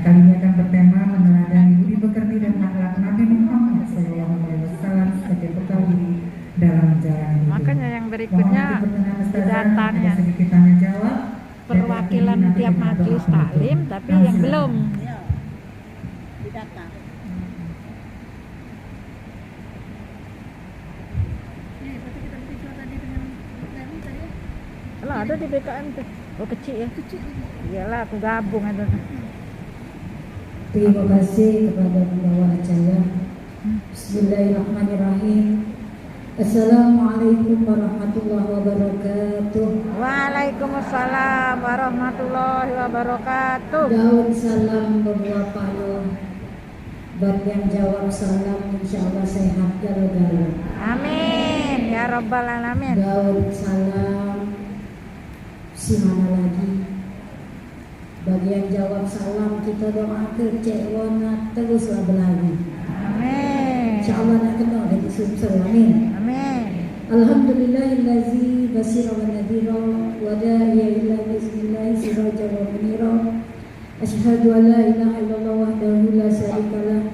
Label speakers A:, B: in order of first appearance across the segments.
A: kali ini akan bertema meneladani budi pekerti dan akhlak Nabi Muhammad SAW sebagai bekal diri dalam menjalani hidup.
B: Makanya yang berikutnya di datanya
A: sedikit tanya jawab
B: perwakilan tiap majelis taklim, tapi yang belum
C: di data.
B: Kalau ada di BKM tuh, oh kecil ya? Kecil. Iyalah, aku gabung ada.
D: Terima kasih kepada pembawa acara. Bismillahirrahmanirrahim. Assalamualaikum warahmatullahi wabarakatuh.
B: Waalaikumsalam warahmatullahi wabarakatuh.
D: Daun salam beberapa loh. Bagian jawab salam insyaallah sehat galau-galau.
B: Amin ya rabbal alamin.
D: Daun salam si mana lagi? Bagian jawab salam kita doa ke Cek Wona teruslah berlari.
B: Amin.
D: Insyaallah nak kenal dari sumber. Amin.
B: Amin.
D: Alhamdulillahillazi basira wa nadhira wa da'iya ila bismillahi siraja wa munira. Asyhadu an la ilaha illallah wahdahu la syarika lah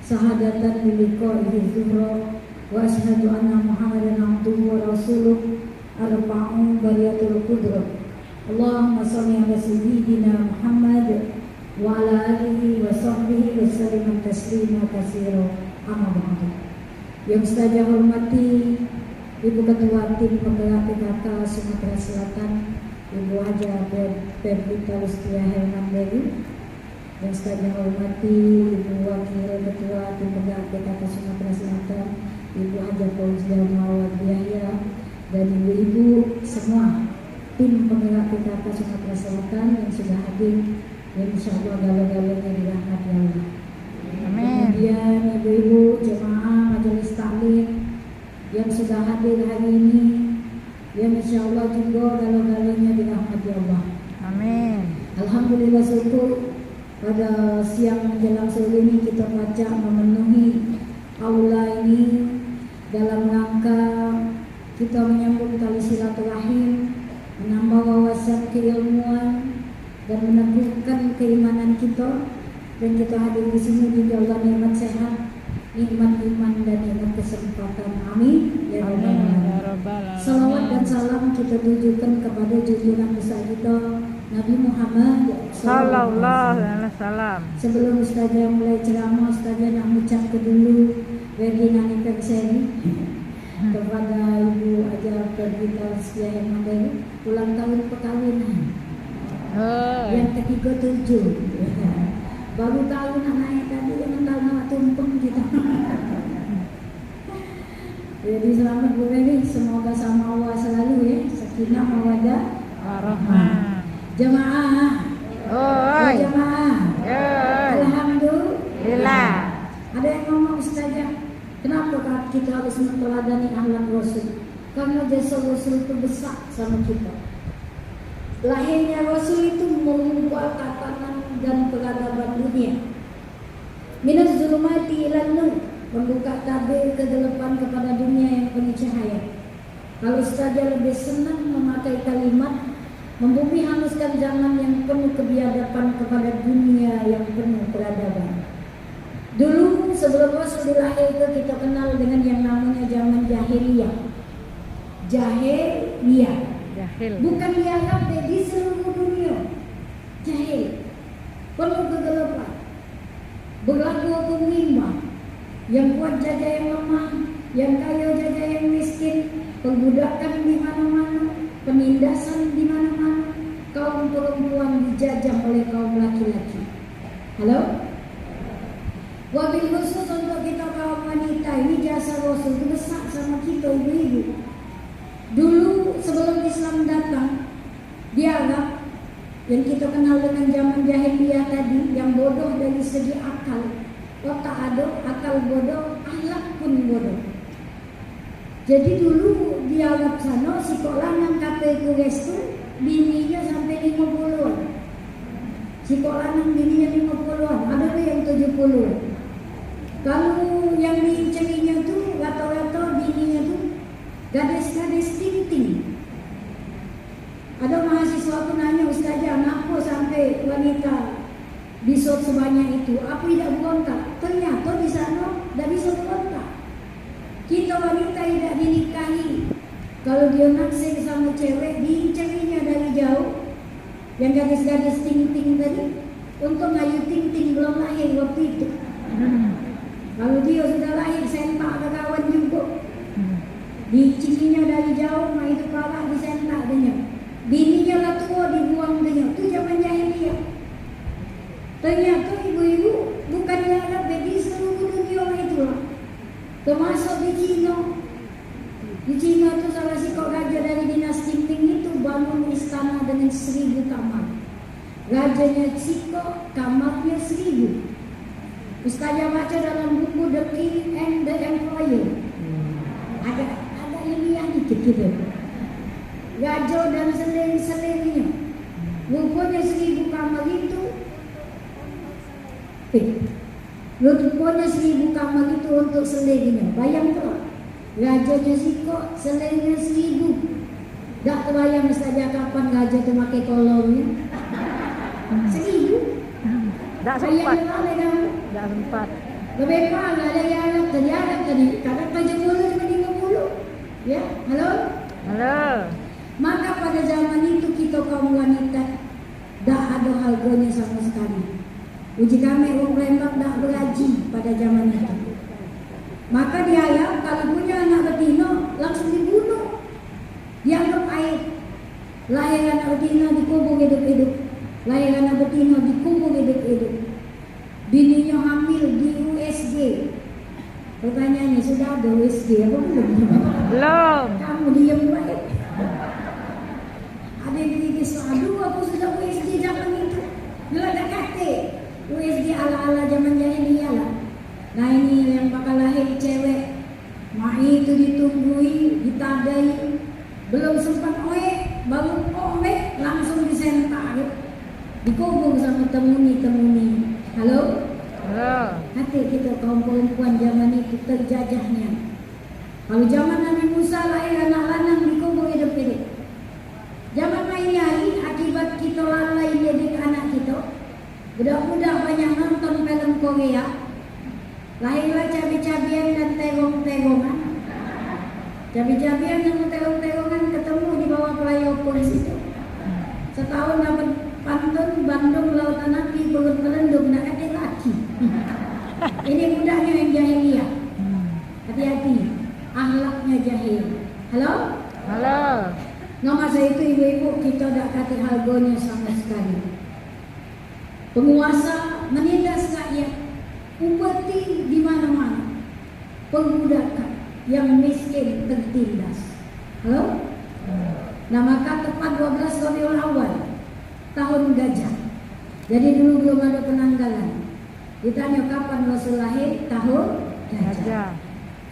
D: sahadatan li liqa'ihi zuhra wa asyhadu anna Muhammadan abduhu wa rasuluh arba'u bariyatul qudrah. Allahumma shalli ala sayyidina Muhammad wa ala alihi wa sahbihi wa sallim taslima katsira. Amma ba'du. Yang saya hormati Ibu Ketua Tim Penggerak PKK Sumatera Selatan, Ibu Haja Perdita Lustia Hermandeli. Yang saya hormati Ibu Wakil Ketua Tim Penggerak PKK Sumatera Selatan, Ibu Haja Fauzia Mawad Yahya, dan ibu-ibu semua tim penggerak PKK Sumatera Selatan yang sudah hadir, yang insyaallah galau-galaunya dirahmati Allah.
B: Amin.
D: Kemudian ibu-ibu jemaah majelis taklim yang sudah hadir hari ini, yang insyaallah juga galau-galaunya dirahmati Allah.
B: Amin.
D: Alhamdulillah syukur pada siang menjelang sore ini kita baca memenuhi aula ini dalam rangka kita menyambung tali silaturahim, menambah wawasan keilmuan dan meneguhkan keimanan kita, dan kita hadir di sini juga Allah nikmat sehat, nikmat iman dan nikmat kesempatan. Amin ya rabbal alamin. Salawat dan salam kita tujukan kepada junjungan besar kita Nabi Muhammad
B: Sallallahu alaihi wasallam.
D: Sebelum ustazah mulai ceramah, ustazah nak mengucapkan dulu wedding anniversary kepada Ibu Haja Perdita Lustia Hermandeli, ulang tahun perkawinan yang ke-37. Baru tahu nak naik tadi, yang tahu nak tumpeng kita. Jadi selamat Bu Reni, semoga sama Allah selalu ya, sakinah mawaddah warahmah. Jemaah,
B: Oi.
D: jemaah,
B: Oi.
D: alhamdulillah. Ada yang ngomong ustazah, kenapa kita harus meneladani akhlak Rasul? Karena jasa Rasul itu besar sama kita. Lahirnya Rasul itu mengubah tatanan dan peradaban dunia. Minaz zulumati ilan nur, membuka tabir kegelapan kepada dunia yang penuh cahaya. Kalau saja lebih senang memakai kalimat membumi hanguskan zaman yang penuh kebiadaban kepada dunia yang penuh peradaban. Dulu sebelum Rasul dilahirkan kita kenal dengan yang namanya zaman jahiliyah. Jahil. Bukan dianggap di seluruh dunia. Jahil. Penuh kegelapan. Berlaku hukum rimba. Yang kuat jaga yang lemah, yang kaya jaga yang miskin, perbudakan di mana-mana, penindasan di mana-mana, kaum perempuan dijajah oleh kaum laki-laki. Halo? Wabil khusus untuk kita kaum wanita, ini jasa Rasul itu besar sama kita ibu-ibu. Dulu sebelum Islam datang, dianggap yang kita kenal dengan zaman jahiliyah tadi, yang bodoh dari segi akal, otak ada, akal bodoh, akhlak pun bodoh. Jadi dulu di Arab sana sekolah yang kata Quraisy itu bininya sampai 50-an. Sekolah yang bininya 50-an, ada yang 70-an. Kalau yang dicarinya tuh rata-rata bininya tuh gadis-gadis tingting. Ada mahasiswa aku nanya, ustazah, kenapa sampai wanita Bisa sebanyak itu, apa tidak berontak? Ternyata di sana tidak bisa berontak. Kita wanita tidak dinikahi, kalau dia naksir sama cewek, diincarinya dari jauh. Yang gadis-gadis ting-ting tadi, untung Ayu ting-ting belum lahir waktu itu. Kalau dia sudah lahir, sentak ke kawan juga. Dicikinya dari jauh, mah itu pala disentak dia. Bininya lah tua dibuang dia. Itu zaman jahiliyah. Ternyata ibu-ibu bukan Arab di seluruh dunia itulah. Termasuk di Cina. Di Cina itu salah sikok raja dari dinasti Ming itu bangun istana dengan 1000 kamar. Rajanya Sikok, kamarnya 1000. Ustazah baca dalam buku The King and the Empire. Ada ilmiah dikit gitu. Raja dan seling-selingnya. Rupanya 1000 kamar itu. Rupanya 1000 kamar itu untuk selingnya. Bayangkan. Rajanya Sikok, selingnya 1000. Tak terbayang saja kapan raja itu pakai kolongnya. 1000.
B: Tak sempat. Tak sempat.
D: Lebih parah ada yang Arab tadi. Kadang 70 sampai 50. Ya, halo?
B: Halo.
D: Maka pada zaman itu kita kaum wanita tak ada harganya sama sekali. Uji kami orang Lembang tak beraji pada zaman itu. Maka dia kalau punya anak betina langsung dibunuh. Dianggap aib. Lahir anak betina dikubur hidup-hidup. Lahir anak betina dikubur hidup-hidup. Bininya hamil di USG. Pertanyaannya sudah ada USG apa belum?
B: Belum.
D: Kamu diam baik. Ada yang pikir aduh aku sudah USG zaman itu. Belum ada kate. USG ala-ala zaman jahiliyah lah. Nah ini yang bakal lahir cewek. Mak itu ditunggui, ditadai. Belum sempat baru langsung disentak. Dikubur sama temuni. Halo?
B: Halo.
D: Hati kita kaum perempuan zaman itu terjajahnya. Kalau zaman Nabi Musa lahir anak lanang dikubur hidup-hidup. Zaman Maiyai akibat kita lalai didik anak kita. Budak-budak banyak nonton film Korea. Lahirlah cabai-cabian dan terong-terongan. Cabai-cabian dan terong-terongan ketemu di bawah flyover situ. Setahun dapat pantun Bandung Lautan Api perut melendung nak ada laki. Ini budaknya yang jahiliyah. Hati-hati, akhlaknya jahil. Halo?
B: Halo.
D: Nah masa itu ibu-ibu kita tak kata harganya sama sekali. Penguasa menindas rakyat, upeti di mana-mana, perbudakan yang miskin tertindas. Halo? Nah maka tepat 12 Rabiul Awal tahun gajah. Jadi dulu belum ada penanggalan. Ditanya kapan Rasul lahir? Tahun gajah.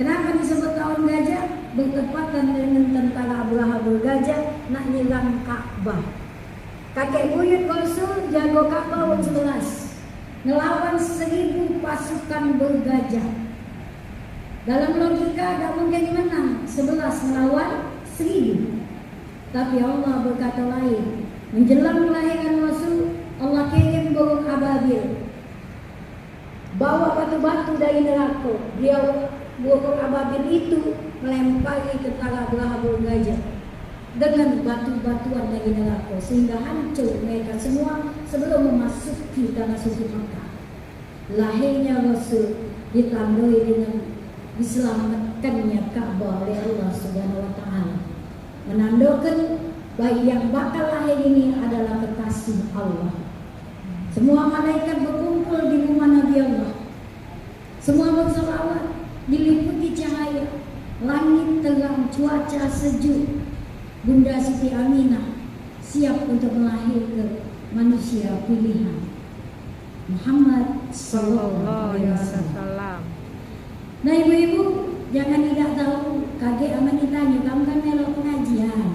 D: Kenapa disebut tahun gajah? Bertepatan dengan tentara Abu Lahab bergajah nak nyerang Ka'bah. Kakek buyut Rasul jago Ka'bah 11 ngelawan 1000 pasukan bergajah. Dalam logika tak mungkin menang 11 melawan 1000. Tapi Allah berkata lain. Menjelang kelahiran Rasul, Allah kirim burung ababil. Bawa batu-batu dari neraka. Dia burung ababil itu melempari tentara berhabul gajah dengan batu-batuan dari neraka sehingga hancur mereka semua sebelum memasuki tanah suci Makkah. Lahirnya Rasul ditandai dengan diselamatkannya Ka'bah oleh Allah Subhanahu wa taala. Menandakan bayi yang bakal lahir ini adalah kekasih Allah. Semua malaikat berkumpul di rumah Nabi Allah. Semua berselawat, diliputi cahaya, langit terang, cuaca sejuk. Bunda Siti Aminah siap untuk melahirkan manusia pilihan Muhammad Sallallahu Alaihi Wasallam. Nah ibu-ibu jangan tidak tahu, kaget amat ditanya, kamu kan melok pengajian.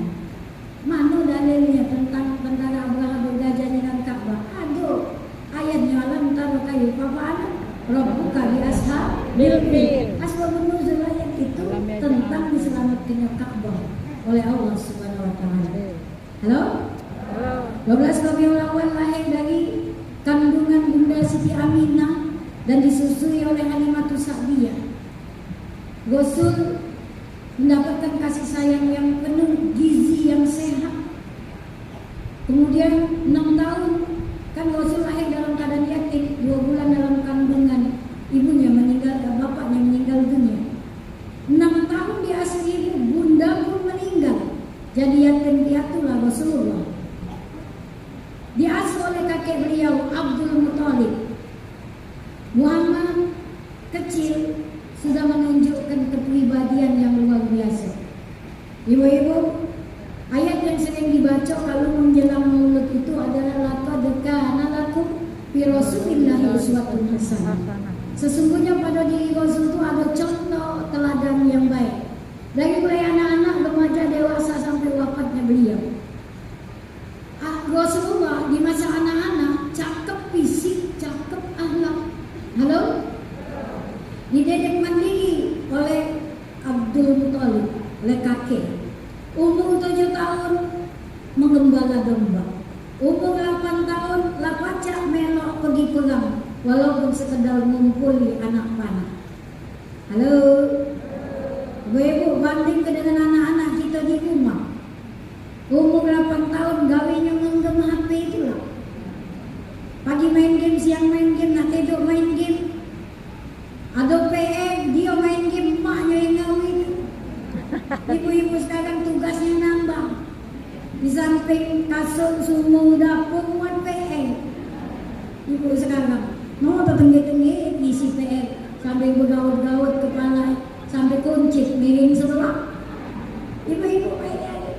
D: Mana dalilnya tentang tentara Abraham bergajah dengan Ka'bah? Aduh, ayatnya alam taruh kayu apa anak? Rabbuka bi ashabil fil. Asbabun nuzul ayat itu tentang diselamatkannya Ka'bah oleh Allah Subhanahu wa taala. Halo? 12 Rabiul Awal lahir dari kandungan Bunda Siti Aminah dan disusui oleh Halimatus Sa'diyah. Rasul mendapatkan kasih sayang yang penuh, gizi yang sehat. Kemudian 6 tahun kan Rasul lahir dalam keadaan yatim, 2 bulan dalam kandungan, ibunya meninggal, bapaknya meninggal dunia. 6 tahun di asuh ibu, bunda pun meninggal. Jadi yatim piatulah Rasulullah. Diasuh oleh kakek beliau Abdul Muthalib. Muhammad kecil sudah menunjukkan kepribadian yang luar biasa. Ibu-ibu, ayat yang sering dibaca kalau menjelang Maulid itu adalah laqad kana lakum fi Rasulillahi uswatun hasanah. Sesungguhnya pada diri Rasul itu ada contoh teladan yang baik. Dari mulai anak-anak, remaja, dewasa sampai wafatnya beliau. Rasulullah di masa anak-anak cakep fisik, cakep akhlak. Halo? Dididik mandiri oleh Abdul Muthalib, oleh kakek. Umur 7 tahun menggembala domba. Umur 8 tahun lapacak melok pergi perang, walaupun sekedar mengumpuli anak panah. Halo? Ibu-ibu banding dengan anak-anak kita di rumah. Umur 8 tahun gawinya menggem HP itulah. Pagi main game, siang main game, nak tidur main game. Ada PM, dia main game, maknya yang ngawin. Ibu-ibu sekarang tugasnya nambah. Di samping kasur, sumur, dapur, buat PM. Ibu sekarang mau tertenggih-tenggih isi PM sampai bergaut-gaut kepala, sampai kuncit miring sebelah. Ibu-ibu main lagi.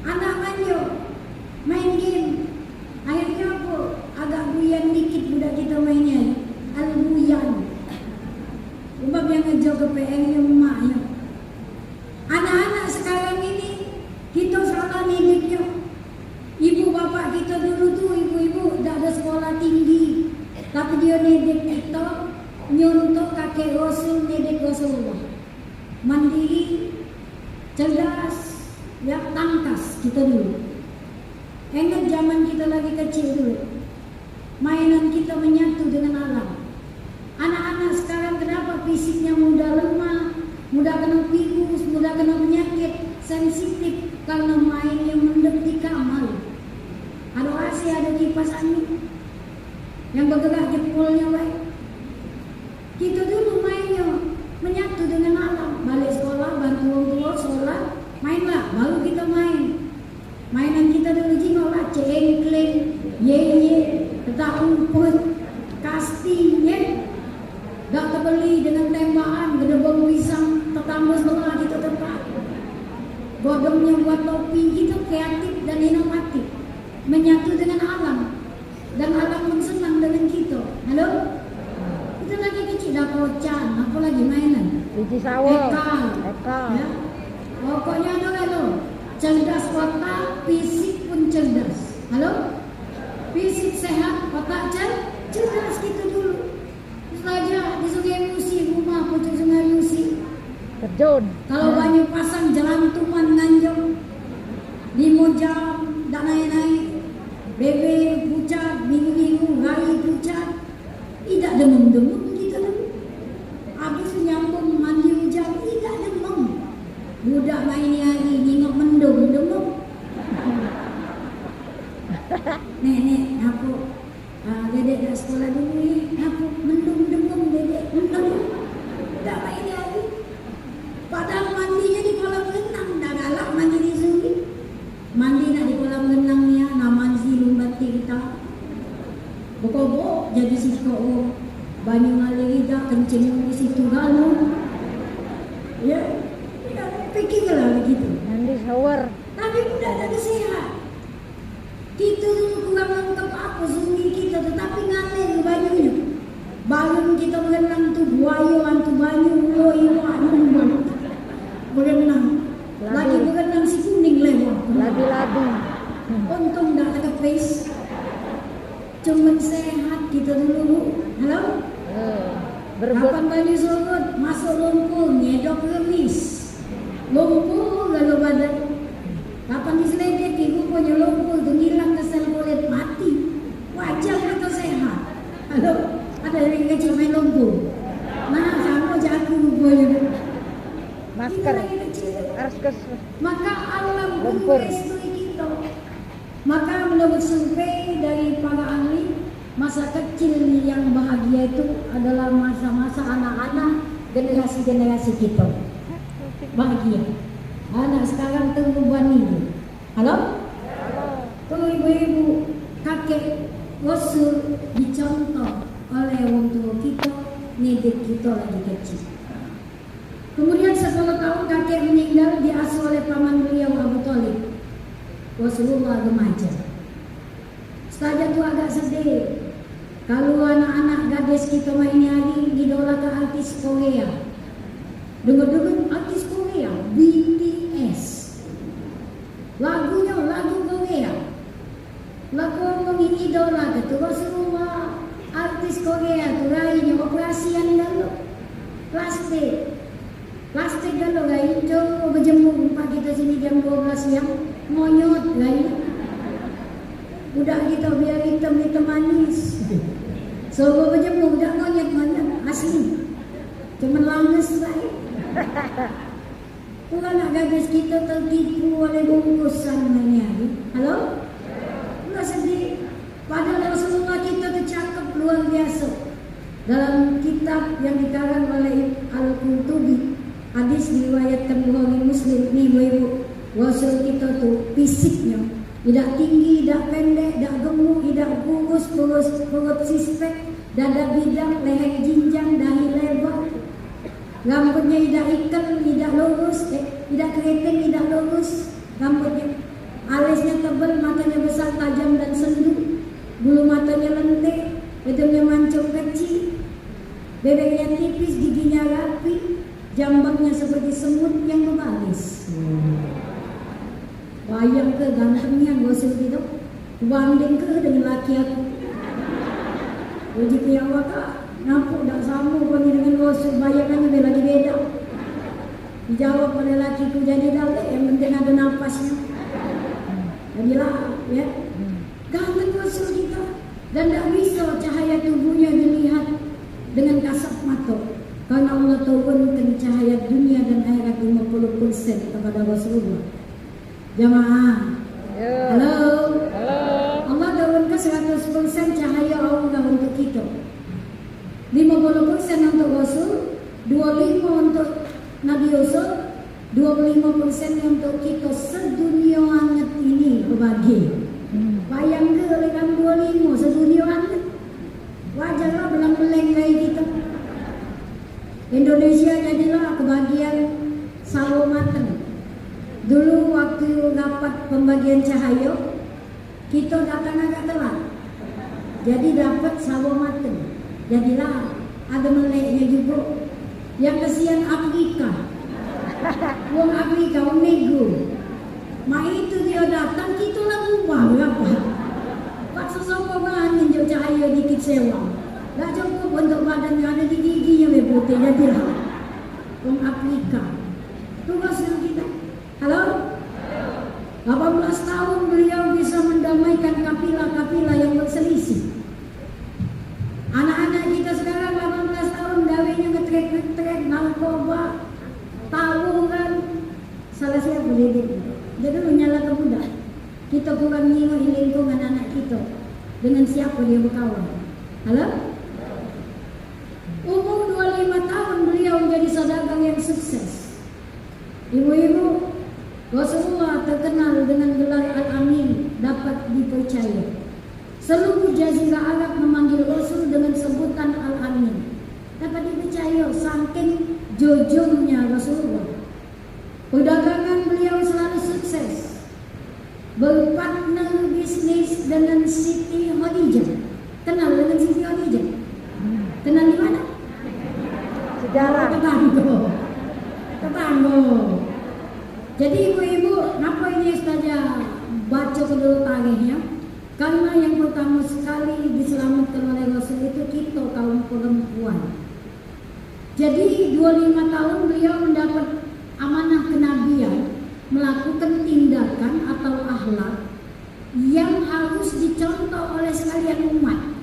D: Anak manjo main game. Akhirnya apa? Agak buyan dikit budak kita mainnya. Al-buyan. Sebab yang ngejar ke PM-nya emaknya. Anak-anak sekarang ini kita salah didiknya. Ibu bapak kita dulu tuh ibu-ibu tidak ada sekolah tinggi, tapi dia didik kita nyontoh kakek Rasul, didik Rasulullah. Mandiri, cerdas, ya tangkas kita dulu. Ingat zaman kita lagi kecil dulu, mainan kita menyatu dengan alam. Anak-anak sekarang kenapa fisiknya mudah lemah, mudah kena virus, mudah kena penyakit, sensitif karena main yang mendek di kamar. Ada AC, ada kipas angin yang bergerak jempolnya baik. Kita dulu mainnya menyatu dengan alam. Balik sekolah, bantu orang tua, sholat, mainlah, baru kita main. Mainan kita dulu jingolah, cengkling, ye, petak umpet, kasti, ye. Gak terbeli dengan tembakan, gedebong pisang, tetangga sebelah kita tempat. Godongnya buat topi, kita kreatif dan inovatif. Menyatu dengan alam. Dan alam pun senang dengan kita. Halo? Kita lagi kecil, dah kocan, apa lagi mainan?
B: Biji sawo.
D: Eka. Ya. Pokoknya ada lo. Cerdas otak, fisik pun cerdas. Halo? Fisik sehat, otak cerdas kita dulu. Saja di Sungai Musi, rumah pucuk Sungai Musi.
B: Terjun.
D: Kalau banyak pasang jalan tuman nganjong, 5 jam, tak naik-naik. Bebe pucat, minggu-minggu, hari pucat. Tidak demam-demam kita dulu. Habis nyambung mandi hujan, tidak demam. Budak main hari, nengok mendung, demam. Nenek, aku dedek dah sekolah dulu ni, aku mendung demam dedek, mendung. Tak main lagi. Padahal mandinya di kolam renang, dah galak mandi di sungai. Mandi nak di kolam renangnya, nama si lumbati kita. Bokobok jadi siko, banyu ngalir kita kencing di situ galung. Ya, pikirlah begitu.
B: Mandi shower.
D: Tapi mudah dan sehat. Kita dulu kurang lengkap apa sungai kita, tetapi ngalir banyunya. Balon kita berenang tu buaya, antu banyu, ulo, iwa, aduh, berenang. Lagi berenang si kuning lewat.
B: Labi-labi.
D: Untung dah ada face. Cuman sehat kita dulu. Halo? Kapan baju surut, masuk lumpur, nyedok remis. Lumpur lalu badan. Kapan diseledeki, rupanya lumpur tu hilang kesel kulit mati. Wajar kita sehat. Halo, ada yang kecil main lumpur. Nah, sama aja aku rupanya.
B: Masker.
D: Ini lagi kecil.
B: Harus ke
D: Maka alam
B: lumpur.
D: merestui kita. Maka menurut survei dari para ahli, masa kecil yang bahagia itu adalah masa-masa anak-anak generasi-generasi kita. Bahagia. Anak sekarang terbebani. Halo? Tuh ibu-ibu, kakek, rasul dicontoh oleh orang tua kita, ngedek kita lagi kecil. Kemudian 10 tahun kakek meninggal, diasuh oleh paman beliau Abu Thalib. Rasulullah remaja. Saja tuh agak sedih. Kalau anak-anak gadis kita main hari idolakan artis Korea. Dengar-dengar artis Korea, BTS. Lagunya lagu Korea. Lagu ngomongin idola itu Rasulullah. Artis Korea tuh rainya operasian dulu. Plastik dulu rai. Coba berjemur pagi kita sini jam 12 siang. Monyot rai. Udah kita biar hitam-hitam manis. So berjemur udah monyet asli. Cuman langes rai. Tuh anak gadis kita tertipu oleh bungkusan mainnya. Halo? Enggak sedih. Padahal Rasulullah kita tercakap luar biasa. Dalam kitab yang dikarang oleh Al-Qurtubi, hadis diriwayatkan Bukhari Muslim, nih ibu, Rasul kita tuh fisiknya tidak tinggi, tidak pendek, tidak gemuk, tidak kurus, perut sispek, dada bidang, leher jinjang, dahi lebar. Rambutnya tidak ikel, tidak lurus, tidak keriting, tidak lurus. Rambutnya, alisnya tebal, matanya besar, tajam dan sendu. Bulu matanya lentik, hidungnya mancung kecil. Bebeknya tipis, giginya rapi. Jambaknya seperti semut yang membalis. Bayang ke gantengnya Rasul gitu. Banding ke dengan laki aku. Uji piawak kak. Nampak tak sama pun dengan Rasul, bayangannya dia lagi beda. Dijawab oleh lakiku, jadi dah yang penting ada nafasnya. Jadilah ya. Ganteng Rasul kita. Dan tak bisa cahaya tubuhnya dilihat dengan kasat mata. Karena Allah turunkan cahaya dunia dan akhirat 50% kepada Rasulullah. Jamaah. Halo. Allah turunkan 100% cahaya Allah untuk kita. 50% untuk Rasul, 25% untuk Nabi Yusuf, 25% untuk kita sedunia hangat ini berbagi. Bayang ke oleh kami 25 sedunia hangat. Wajarlah belang-belang kayak kita. Indonesia jadilah kebagian sawo mateng. Dulu waktu dapat pembagian cahaya, kita datang agak telat. Jadi dapat sawo mateng. Jadilah ada meleknya juga. Yang kesian Afrika. Wong Afrika, wong nego. itu dia datang, kita lah ubah berapa. Pak sesama bahan menjauh cahaya dikit sewa. Tak cukup untuk badan yang ada di giginya putih. Jadilah wong Afrika. Tugas kita. Halo? 18 tahun beliau bisa mendamaikan kapilah-kapilah yang berselisih. Anak-anak kita sekarang 18 tahun gawenya ngetrek-ngetrek, narkoba, tawuran. Salah siapa jadi? Jadi lu nyala ke budak. Kita kurang nyimak lingkungan anak kita. Dengan siapa dia berkawan? Halo? Umur 25 tahun beliau menjadi saudagar yang sukses. Ibu-ibu, Rasulullah terkenal dengan gelar Al-Amin, dapat dipercaya. Seluruh jazirah Arab memanggil Rasul dengan sebutan Al-Amin. Dapat dipercaya saking jujurnya Rasulullah. Perdagangan beliau selalu sukses. Berpartner bisnis dengan Siti Khadijah. Kenal dengan Siti Khadijah? Kenal di mana?
B: Sejarah.
D: Tetangga. Jadi ibu-ibu, kenapa ini saja baca kedua tarikhnya? Karena yang pertama sekali diselamatkan oleh Rasul itu kita kaum perempuan. Jadi 25 tahun beliau mendapat amanah kenabian, melakukan tindakan atau akhlak yang harus dicontoh oleh sekalian umat.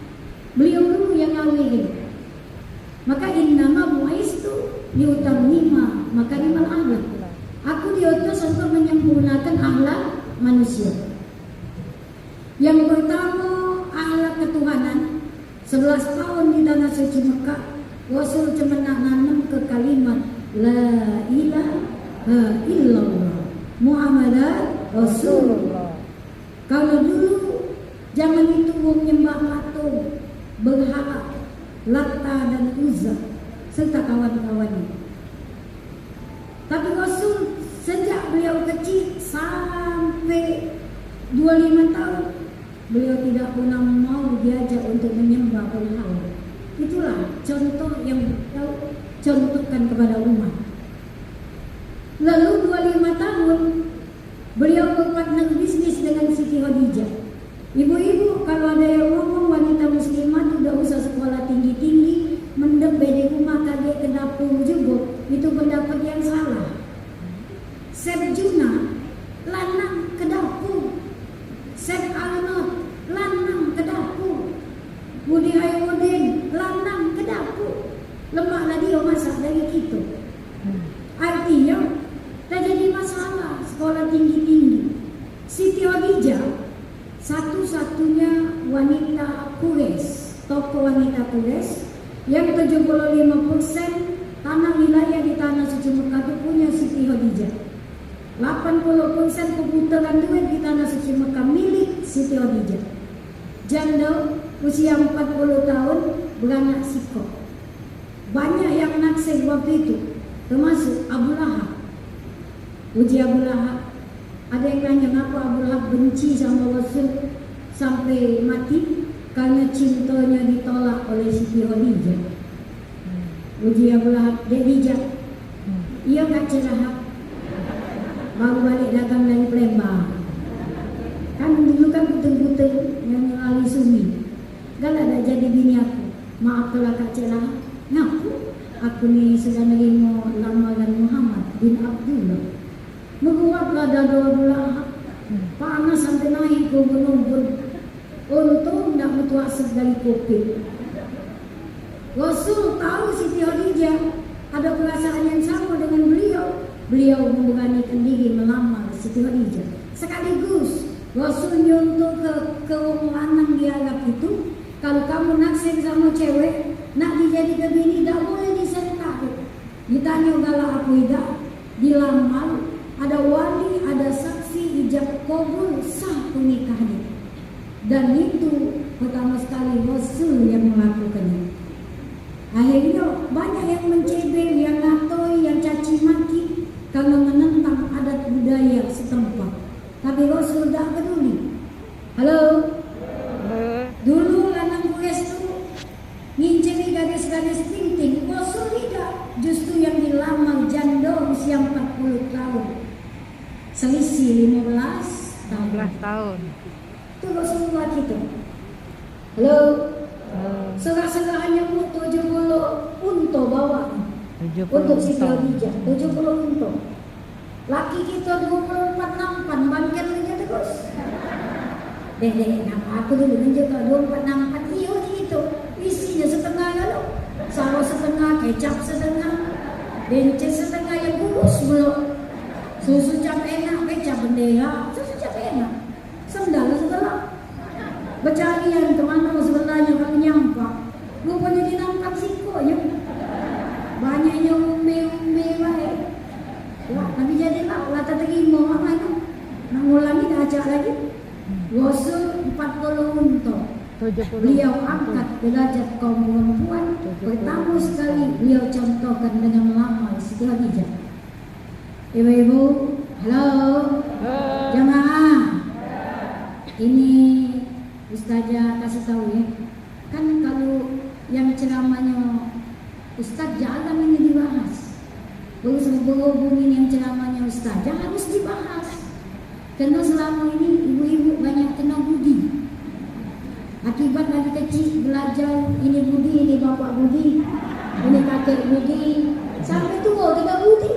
D: Beliau dulu yang diutam 5 makarimal akhlak. Aku diutus untuk menyempurnakan akhlak manusia. Yang pertama, akhlak ketuhanan. 11 tahun di tanah suci Mekah, Rasul cuma nanam ke kalimat La ilaha illallah Muhammadar Rasulullah. Kalau dulu zaman itu menyembah patung, berhala, Lata dan Uzza serta kawan-kawannya. Tapi Rasul sejak beliau kecil sampai 25 tahun beliau tidak pernah mau diajak untuk menyembah berhala. Itulah contoh yang beliau contohkan kepada umat. Lalu 25 tahun beliau berpartner bisnis dengan Siti Khadijah. Ibu-ibu, kalau ada yang ngomong wanita muslimah tidak usah sekolah tinggi-tinggi, mendem di rumah kaget ke dapur juga, itu pendapat yang salah. Sep Juna lanang ke dapur, Sep Arnold lanang ke dapur, Budi Hairudin lanang ke dapur. Lemaklah dia masak dari kita. Artinya tak jadi masalah sekolah tinggi-tinggi. Siti Khadijah satu-satunya wanita Quraisy, tokoh wanita Quraisy yang 75% tanah wilayah di tanah suci Mekah itu punya Siti Khadijah. 80% keputaran duit di tanah suci Mekah milik Siti Khadijah. Janda usia 40 tahun beranak sikok. Banyak yang naksir waktu itu, termasuk Abu Lahab. Uji Abu Lahab. Ada yang nanya kenapa Abu Lahab benci sama Rasul sampai mati, karena cintanya ditolak oleh Siti Khadijah. Uji Abu Lahab, dia bijak. Ia gak cerah, baru balik dagang dari Palembang. Kan dulu kan puting-puting yang Ali Sumi. Gak ada jadi bini aku. Maaf kalau Kak cerah, ngaku aku ni sedang nerima lamaran Muhammad bin Abdullah. Menguaplah dada Abu Lahab. Panas sampai naik ke gunung-gunung. Untung tak bertuasuk dari kopi. Rasul tahu Siti Khadijah ada perasaan yang sama dengan beliau. Beliau memberanikan diri melamar Siti Khadijah. Sekaligus Rasul nyontoh ke lanang di Arab itu, kalau kamu naksir sama cewek, nak dijadikan bini, tak boleh disertai. Ditanya galak apa tidak, dilamar, ada wali, ada saksi, ijab kabul, sah pernikahannya. Dan itu pertama sekali Rasul yang melakukannya. Akhirnya banyak yang mencibir, yang ngatoi, yang caci maki karena menentang adat budaya setempat. Tapi Rasul tak peduli. Halo? Dulu lanang Quraisy itu nginciri gadis-gadis ting-ting. Rasul tidak. Justru yang dilamar janda usia 40 tahun. Selisih 16
B: tahun.
D: Itu Rasulullah kita. Halo? Serah-serahannya 70 unta bawa untuk Siti Khadijah. 70 unta. Laki kita 24 nampan, bangkit aja terus. Nama aku dulu juga 24 nampan. Iya gitu. Isinya setengah lalu. Saus setengah, kecap setengah, bencet setengah yang kurus belum. Susu cap enak, kecap bendera, susu cap enak. Sendal setelah. Bercarian kemana sebenarnya kalau nyampak. Rupanya dinampak sikonya. Banyaknya umbe-umbe baik. Wah, tapi jadilah lata terima apa itu. Nak ngulangi dah ajak lagi. Rasul 40 unta. Beliau angkat derajat kaum perempuan. Pertama sekali beliau contohkan dengan melamar Siti Khadijah. Ibu-ibu, halo. Jamaah. Ini Ustazah kasih tahu ya. Kan kalau yang ceramahnya Ustaz jarang ini dibahas. Berhubung ini yang ceramahnya Ustazah harus dibahas. Karena selama ini ibu-ibu banyak kena budi. Akibat lagi kecil belajar ini budi, ini bapak budi, ini kakek budi, sampai tua kena budi.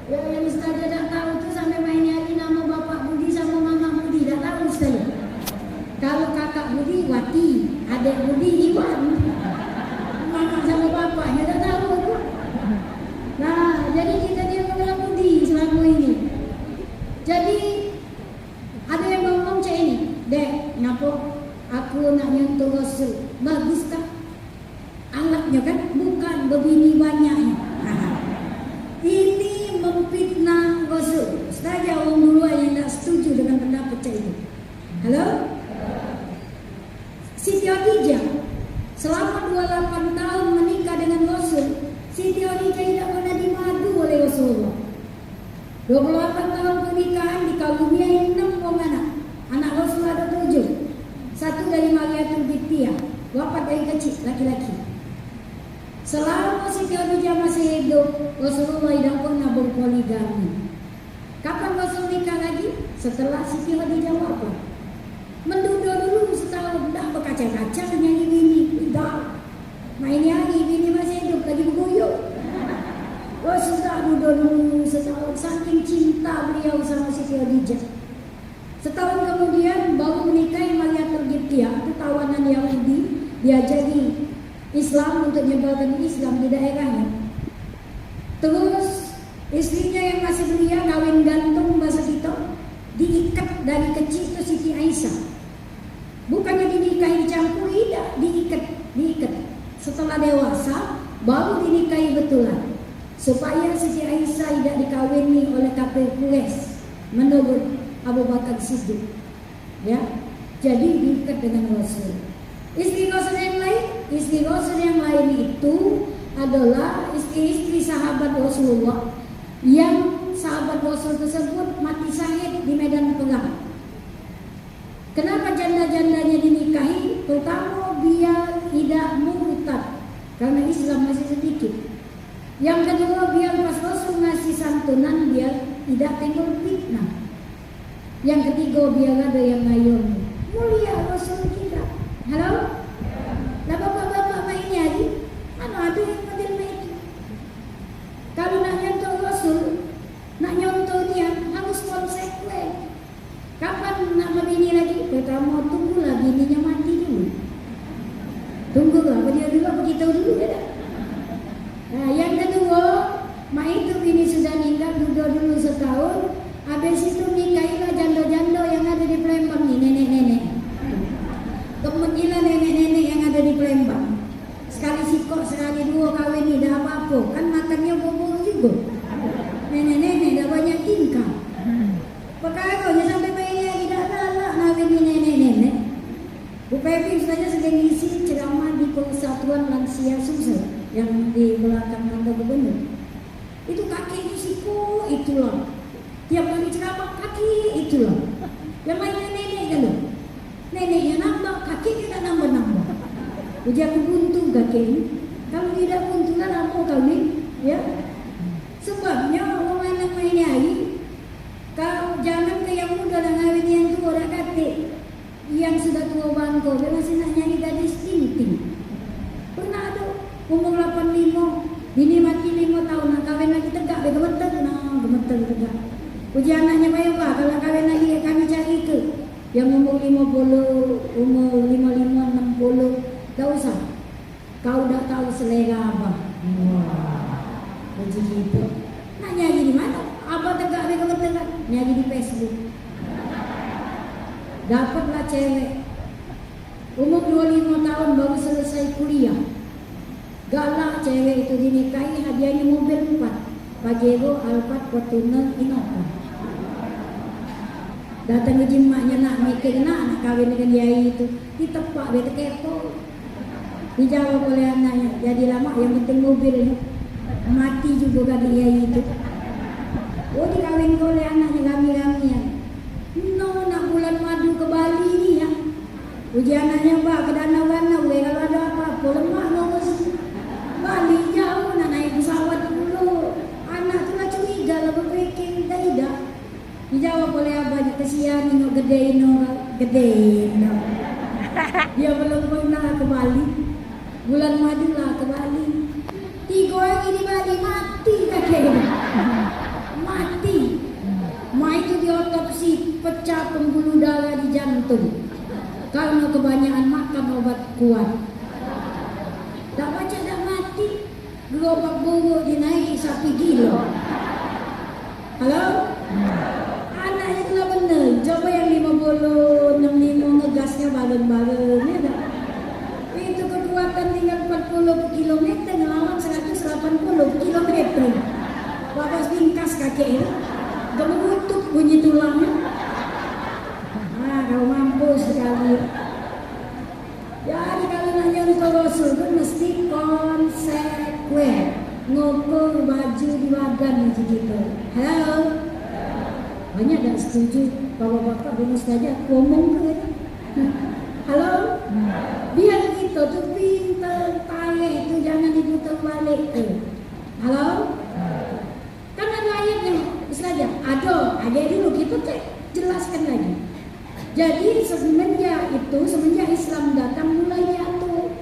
D: Yang Ustazah tak tahu tu sampai main hari nama bapak budi sama mama budi, tak tahu Ustazah. Kalau kakak budi Wati, adik budi Iwan, mama sama bapaknya tak tahu. Rasul. Bagus kan? Anaknya kan bukan berbini banyaknya. Ini memfitnah Rasul. Saja orang duluan yang tak setuju dengan pendapat itu. Halo? Siti Khadijah selama 28 tahun menikah dengan Rasul. Siti Khadijah tidak pernah dimadu oleh Rasulullah. 28 tahun pernikahan dikaruniai 6 orang anak. Anak Rasul ada 7. Satu dari Mariatul Qibtiyah, wafat dari kecil, laki-laki. Selama Siti Khadijah masih hidup, Rasulullah tidak pernah berpoligami. Kapan Rasul nikah lagi? Setelah Siti Khadijah wafat. Menduda dulu setahun, tidak berkaca-kaca nyanyi bini. Tidak. Main nyanyi bini masih hidup, lagi berguyuk. Rasul tak duda dulu setahun, saking cinta beliau sama Siti Khadijah. Setahun kemudian baru menikahi Mariatul Qibtiyah, itu tawanan Yahudi. Dia jadi Islam untuk menyebarkan Islam di daerahnya. Terus istrinya yang masih belia kawin gantung bahasa kita, diikat dari kecil itu Siti Aisyah. Bukannya dinikahi dicampuri, tidak, diikat. Setelah dewasa baru dinikahi betulan, supaya Siti Aisyah tidak dikawini oleh kafir Quraisy menurut Abu Bakar Siddiq. Ya, jadi diikat dengan Rasul. Istri Rasul yang lain itu adalah istri-istri sahabat Rasulullah yang sahabat Rasul tersebut mati syahid di medan perang. Kenapa janda-jandanya dinikahi? Pertama, biar tidak murtad karena Islam masih sedikit. Yang kedua, biar pas Rasul ngasih santunan biar tidak timbul fitnah. Yang ketiga, biar ada yang ngayomi. Mulia Rasul kita. Halo? Lah bapak-bapak mainnya lagi, mana ada yang model itu? Kalau nak nyontoh Rasul, nak nyontoh dia harus konsekuen. Kapan nak berbini lagi? Pertama tunggulah bininya mati dulu. Tunggulah, dia dulu apa kita dulu ya dah. Nah yang kedua, mak itu bini sudah meninggal dulu setahun. Habis itu nikahilah janda-janda yang ada di Palembang nih, nenek-nenek. Kemudian nenek-nenek yang ada di Palembang. Sekali sikok, sekali dua kawin ni dah apa-apa. Kan makannya bobo juga. Nenek-nenek dah banyak tingkah. Perkaranya sampai bayinya tidak galak kawin ni nenek-nenek. Bu Pepi sebenarnya sedang ngisi ceramah di Persatuan Lansia Sumsel yang di belakang kantor gubernur. Itu kakeknya sikok itulah. Tiap kali ceramah kaki itulah. Yang lainnya nenek kan loh. Neneknya nambah, kakeknya tak nambah-nambah. Uji aku buntu kakeknya. Kalau tidak buntu kan apa kawin, ya? Sebabnya orang anak main hari, kalau jangan ke yang muda dan kawin yang tua dah kate, yang sudah tua bangko, dia masih nak nyanyi gadis ting-ting. Pernah ada umur 85, bini mati 5 tahun, nak kawin lagi tegak, dia gemeter, gemeter tegak. Uji anaknya bayar apa? Kalau kawin lagi kami cari ke yang umur 50, umur 55, 60, tak usah. Kau dah tahu selera abah. Wah, begitu. Nak nyanyi di mana? Abah tegak dia gemeter, nyanyi di Facebook. Dapatlah cewek umur 25 tahun baru selesai kuliah. Galak cewek itu dinikahi, hadiahnya mobil 4, Pajero, Alphard, Fortuner, Innova. Datang ke jimaknya nak mikir nak kawin dengan dia itu, ditepak dia kepo. Dijawab oleh anaknya, jadi lama yang penting mobilnya. Mati juga gak dia itu. Oh dikawin oleh anaknya kami-kamian. No, nak bulan madu ke Bali ni ya. Uji anaknya mbak ke danau-danau, kalau ada apa-apa lemah ngurus. Bali jauh nak naik pesawat dulu. Anak tu lah curiga lah berpikir tidak. Dijawab oleh abahnya, kesian ni gedein no. Dia belum pernah ke Bali. Bulan madu lah ke Bali. 3 hari di Bali mati kakeknya. Mati. Ma itu diotopsi, pecah pembuluh darah di jantung karena kebanyakan makan obat kuat. Tak baca dah mati. Gerobak buruk dinaiki sapi gila. Halo? Anaknya telah benar. Coba yang 50, 65 ngegasnya balon-balon ya tak? contoh Rasul itu mesti konsekuen. Ngukur baju di wagan gitu. Halo. Banyak yang setuju bapak-bapak bonus saja ngomong ke kita. Halo. Biar kita tuh pintar tarik itu jangan diputar balik ke. Halo. Kan ada ayat yang saja. Ada dulu kita jelaskan lagi. Jadi semenjak Islam datang mulai diatur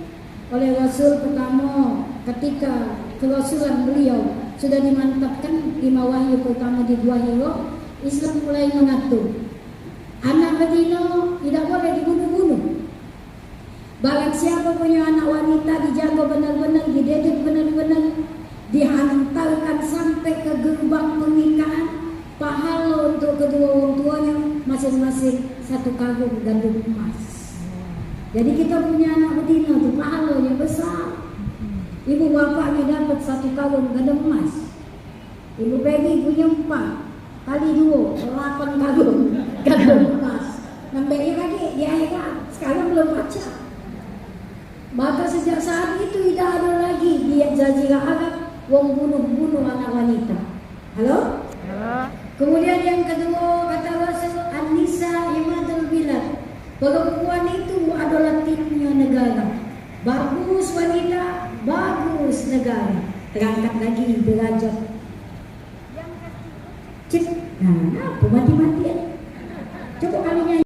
D: oleh Rasul pertama ketika kerasulan beliau sudah dimantapkan 5 wahyu pertama di Gua Hira, Islam mulai mengatur anak betina tidak boleh dibunuh-bunuh. Barang siapa punya anak wanita dijaga benar-benar, dididik benar-benar, dihantarkan sampai ke gerbang pernikahan, pahala untuk kedua orang tuanya masing-masing 1 karung gandum emas. Jadi kita punya anak betina tuh pahalanya besar. Ibu bapaknya dapat 1 karung gandum emas. Ibu Peggy punya 4 kali 2, 8 karung gandum emas. Nambahnya lagi di akhirat. Sekarang belum baca. Maka sejak saat itu tidak ada lagi di Jazirah Arab wong bunuh anak wanita. Halo?
B: Halo.
D: Kemudian yang kedua kata Rasul An-Nisa imadul bilad. Perempuan itu adalah timnya negara. Bagus wanita, bagus negara. Terangkat lagi derajat. Cip, nah apa mati-matian? Coba kalian